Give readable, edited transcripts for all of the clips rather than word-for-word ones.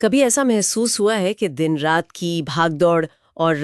कभी ऐसा महसूस हुआ है कि दिन रात की भागदौड़ और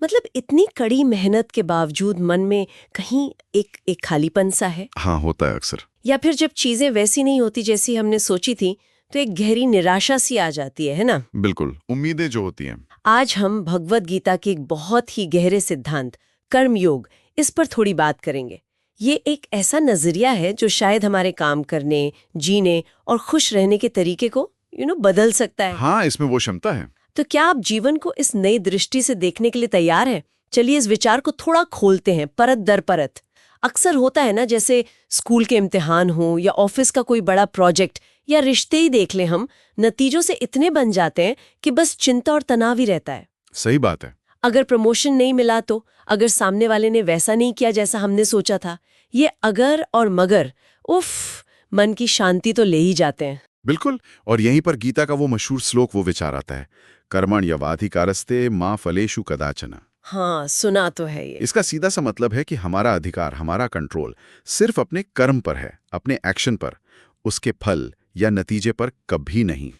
मतलब इतनी कड़ी मेहनत के बावजूद मन में कहीं एक खालीपन सा है? हाँ, होता है अक्सर। या फिर जब चीजें वैसी नहीं होती जैसी हमने सोची थी तो एक गहरी निराशा सी आ जाती है ना? बिल्कुल, उम्मीदें जो होती हैं। आज हम भगवत गीता के एक बहुत ही गहरे सिद्धांत कर्मयोग इस पर थोड़ी बात करेंगे। ये एक ऐसा नजरिया है जो शायद हमारे काम करने, जीने और खुश रहने के तरीके को बदल सकता है। हाँ, इसमें वो क्षमता है। तो क्या आप जीवन को इस नई दृष्टि से देखने के लिए तैयार हैं? चलिए इस विचार को थोड़ा खोलते हैं, परत दर परत। अक्सर होता है ना, जैसे स्कूल के इम्तिहान हो या ऑफिस का कोई बड़ा प्रोजेक्ट या रिश्ते ही देख लें, हम नतीजों से इतने बन जाते हैं कि बस चिंता और तनाव ही रहता है। सही बात है। अगर प्रमोशन नहीं मिला तो, अगर सामने वाले ने वैसा नहीं किया जैसा हमने सोचा था, ये अगर और मगर, उफ, मन की शांति तो ले ही जाते हैं। बिल्कुल, और यहीं पर गीता का वो मशहूर श्लोक, वो विचार आता है, कर्मण्यवाधिकारस्ते मा फलेषु कदाचन। हाँ, सुना तो है ये। इसका सीधा सा मतलब है कि हमारा अधिकार, हमारा कंट्रोल सिर्फ अपने कर्म पर है, अपने एक्शन पर, उसके फल या नतीजे पर कभी नहीं।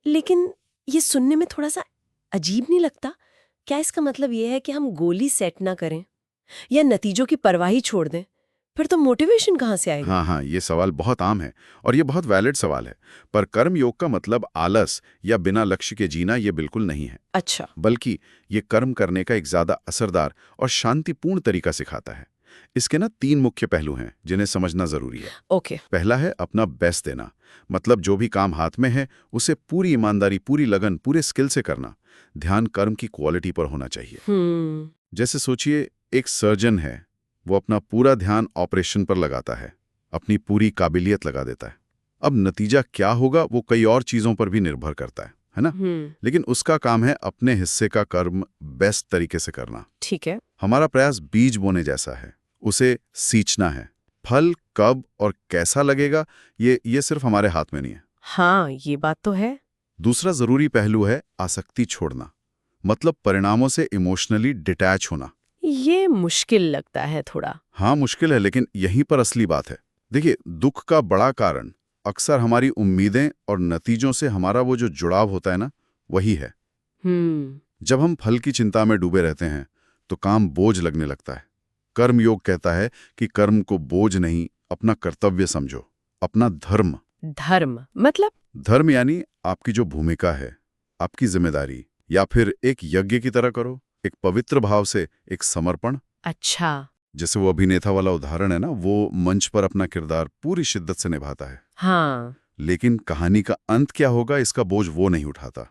लेकिन ये सुनने में थोड़ा सा अजीब नहीं लगता? क्या इसका मतलब ये है कि हम गोली सेट ना करें या नतीजों की परवाह ही छोड़ दें? फिर तो मोटिवेशन कहाँ से आएगी? हाँ, ये सवाल बहुत आम है और ये बहुत वैलिड सवाल है। पर कर्म योग का मतलब आलस या बिना लक्ष्य के जीना ये बिल्कुल नहीं है। अच्छा। बल्कि ये कर्म करने का एक ज्यादा असरदार और शांतिपूर्ण तरीका सिखाता है। इसके ना 3 मुख्य पहलू हैं जिन्हें समझना जरूरी है। ओके। पहला है अपना बेस्ट देना, मतलब जो भी काम हाथ में है उसे पूरी ईमानदारी, पूरी लगन, पूरे स्किल से करना। ध्यान कर्म की क्वालिटी पर होना चाहिए। जैसे सोचिए, एक सर्जन है, वो अपना पूरा ध्यान ऑपरेशन पर लगाता है, अपनी पूरी काबिलियत लगा देता है। अब नतीजा क्या होगा वो कई और चीजों पर भी निर्भर करता है ना? लेकिन उसका काम है अपने हिस्से का कर्म बेस्ट तरीके से करना। ठीक है। हमारा प्रयास बीज बोने जैसा है, उसे सींचना है। फल कब और कैसा लगेगा ये सिर्फ हमारे हाथ में नहीं है। हाँ, ये बात तो है। दूसरा जरूरी पहलू है आसक्ति छोड़ना, मतलब परिणामों से इमोशनली डिटैच होना। ये मुश्किल लगता है थोड़ा। हाँ, मुश्किल है, लेकिन यहीं पर असली बात है। देखिए, दुख का बड़ा कारण अक्सर हमारी उम्मीदें और नतीजों से हमारा वो जो जुड़ाव होता है ना, वही है। जब हम फल की चिंता में डूबे रहते हैं तो काम बोझ लगने लगता है। कर्म योग कहता है कि कर्म को बोझ नहीं, अपना कर्तव्य समझो, अपना धर्म। धर्म मतलब? धर्म यानी आपकी जो भूमिका है, आपकी जिम्मेदारी, या फिर एक यज्ञ की तरह करो, एक पवित्र भाव से, एक समर्पण। अच्छा। जैसे वो अभिनेता वाला उदाहरण है ना, वो मंच पर अपना किरदार पूरी शिद्दत से निभाता है। हाँ। लेकिन कहानी का अंत क्या होगा इसका बोझ वो नहीं उठाता,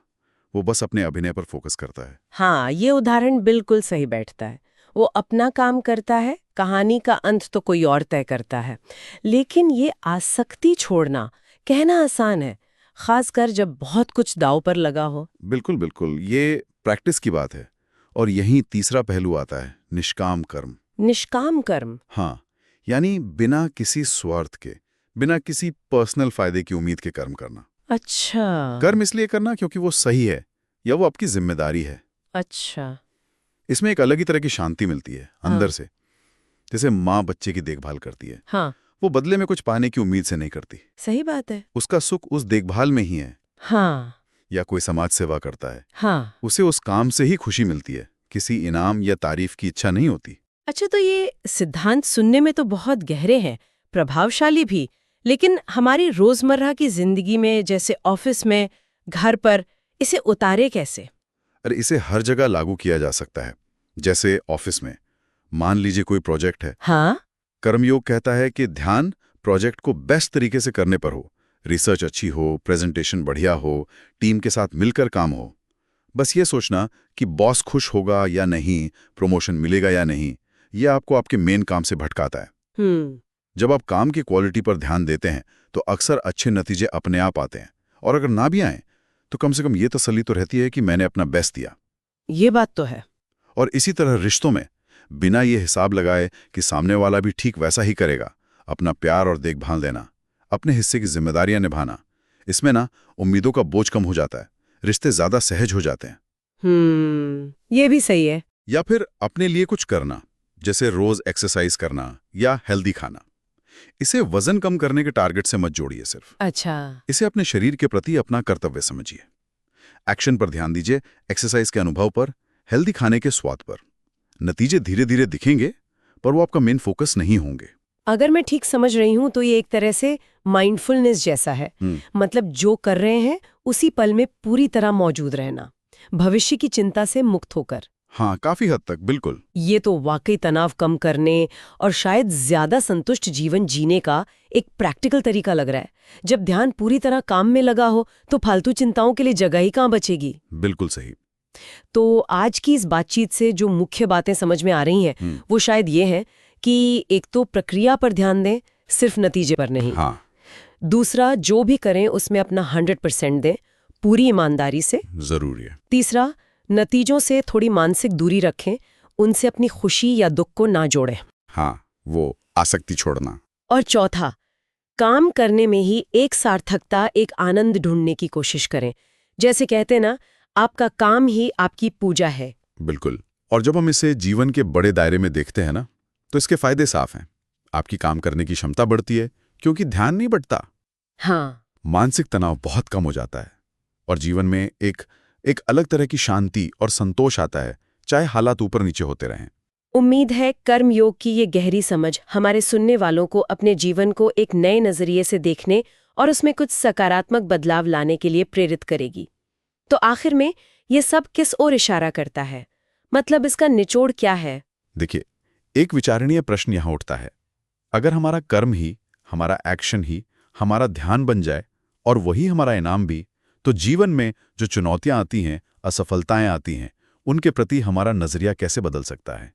वो बस अपने अभिनय पर फोकस करता है। हाँ, ये उदाहरण बिल्कुल सही बैठता है। वो अपना काम करता है, कहानी का अंत तो कोई और तय करता है। लेकिन ये आसक्ति छोड़ना कहना आसान है, खासकर जब बहुत कुछ दांव पर लगा हो। बिल्कुल बिल्कुल, ये प्रैक्टिस की बात है। और यहीं तीसरा पहलू आता है, निष्काम कर्म। निष्काम कर्म? हाँ, यानी बिना किसी स्वार्थ के, बिना किसी पर्सनल फायदे की उम्मीद के कर्म करना। अच्छा। कर्म इसलिए करना क्योंकि वो सही है या वो आपकी जिम्मेदारी है। अच्छा। इसमें एक अलग ही तरह की शांति मिलती है अंदर हाँ। से। जैसे माँ बच्चे की देखभाल करती है, हाँ, वो बदले में कुछ पाने की उम्मीद से नहीं करती, सही बात है। उसका सुख उस देखभाल में ही है। हाँ। या कोई समाज सेवा करता है, हाँ। उसे उस काम से ही खुशी मिलती है, किसी इनाम या तारीफ की इच्छा नहीं होती। अच्छा, तो ये सिद्धांत सुनने में तो बहुत गहरे हैं, प्रभावशाली भी, लेकिन हमारी रोजमर्रा की जिंदगी में, जैसे ऑफिस में, घर पर, इसे उतारे कैसे? अरे, इसे हर जगह लागू किया जा सकता है। जैसे ऑफिस में, मान लीजिए कोई प्रोजेक्ट है। हाँ। कर्मयोग कहता है कि ध्यान प्रोजेक्ट को बेस्ट तरीके से करने पर हो, रिसर्च अच्छी हो, प्रेजेंटेशन बढ़िया हो, टीम के साथ मिलकर काम हो। बस ये सोचना कि बॉस खुश होगा या नहीं, प्रमोशन मिलेगा या नहीं, ये आपको आपके मेन काम से भटकाता है। जब आप काम की क्वालिटी पर ध्यान देते हैं तो अक्सर अच्छे नतीजे अपने आप आते हैं, और अगर ना भी आए तो कम से कम ये तसल्ली तो रहती है कि मैंने अपना बेस्ट दिया। ये बात तो है। और इसी तरह रिश्तों में, बिना ये हिसाब लगाए कि सामने वाला भी ठीक वैसा ही करेगा, अपना प्यार और देखभाल देना, अपने हिस्से की जिम्मेदारियां निभाना, इसमें ना उम्मीदों का बोझ कम हो जाता है, रिश्ते ज्यादा सहज हो जाते हैं। ये भी सही है। या फिर अपने लिए कुछ करना, जैसे रोज एक्सरसाइज करना या हेल्दी खाना। इसे वजन कम करने के टारगेट से मत जोड़िए सिर्फ। अच्छा। इसे अपने शरीर के प्रति अपना कर्तव्य समझिए। एक्शन पर ध्यान दीजिए, एक्सरसाइज के अनुभव पर, हेल्दी खाने के स्वाद पर। नतीजे धीरे धीरे दिखेंगे, पर वो आपका मेन फोकस नहीं होंगे। अगर मैं ठीक समझ रही हूँ तो ये एक तरह से माइंडफुलनेस जैसा है। मतलब जो कर रहे हैं उसी पल में पूरी तरह मौजूद रहना, भविष्य की चिंता से मुक्त होकर। हाँ, काफी हद तक, बिल्कुल। ये तो वाकई तनाव कम करने और शायद ज्यादा संतुष्ट जीवन जीने का एक प्रैक्टिकल तरीका लग रहा है। जब ध्यान पूरी तरह काम में लगा हो तो फालतू चिंताओं के लिए जगह ही कहाँ बचेगी। बिल्कुल सही। तो आज की इस बातचीत से जो मुख्य बातें समझ में आ रही हैं वो शायद ये है कि एक तो प्रक्रिया पर ध्यान दें, सिर्फ नतीजे पर नहीं। हाँ, दूसरा, जो भी करें उसमें अपना 100% दें, पूरी ईमानदारी से। जरूरी है। तीसरा, नतीजों से थोड़ी मानसिक दूरी रखें, उनसे अपनी खुशी या दुख को ना जोड़ें। हाँ, वो आसक्ति छोड़ना। और चौथा, काम करने में ही एक सार्थकता, एक आनंद ढूंढने की कोशिश करें। जैसे कहते ना, आपका काम ही आपकी पूजा है। बिल्कुल। और जब हम इसे जीवन के बड़े दायरे में देखते हैं ना, तो इसके फायदे साफ हैं। आपकी काम करने की क्षमता बढ़ती है क्योंकि ध्यान नहीं बढ़ता। हाँ, मानसिक तनाव बहुत कम हो जाता है और जीवन में एक अलग तरह की शांति और संतोष आता है, चाहे हालात ऊपर नीचे होते रहें। उम्मीद है कर्म योग की ये गहरी समझ हमारे सुनने वालों को अपने जीवन को एक नए नजरिए से देखने और उसमें कुछ सकारात्मक बदलाव लाने के लिए प्रेरित करेगी। तो आखिर में ये सब किस ओर इशारा करता है? मतलब इसका निचोड़ क्या है? देखिए, एक विचारणीय प्रश्न यहाँ उठता है। अगर हमारा कर्म ही, हमारा एक्शन ही हमारा ध्यान बन जाए और वही हमारा इनाम भी, तो जीवन में जो चुनौतियां आती हैं, असफलताएं आती हैं, उनके प्रति हमारा नजरिया कैसे बदल सकता है?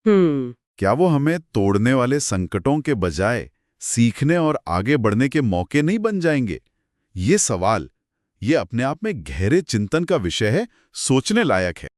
क्या वो हमें तोड़ने वाले संकटों के बजाय सीखने और आगे बढ़ने के मौके नहीं बन जाएंगे? ये सवाल, ये अपने आप में गहरे चिंतन का विषय है, सोचने लायक है।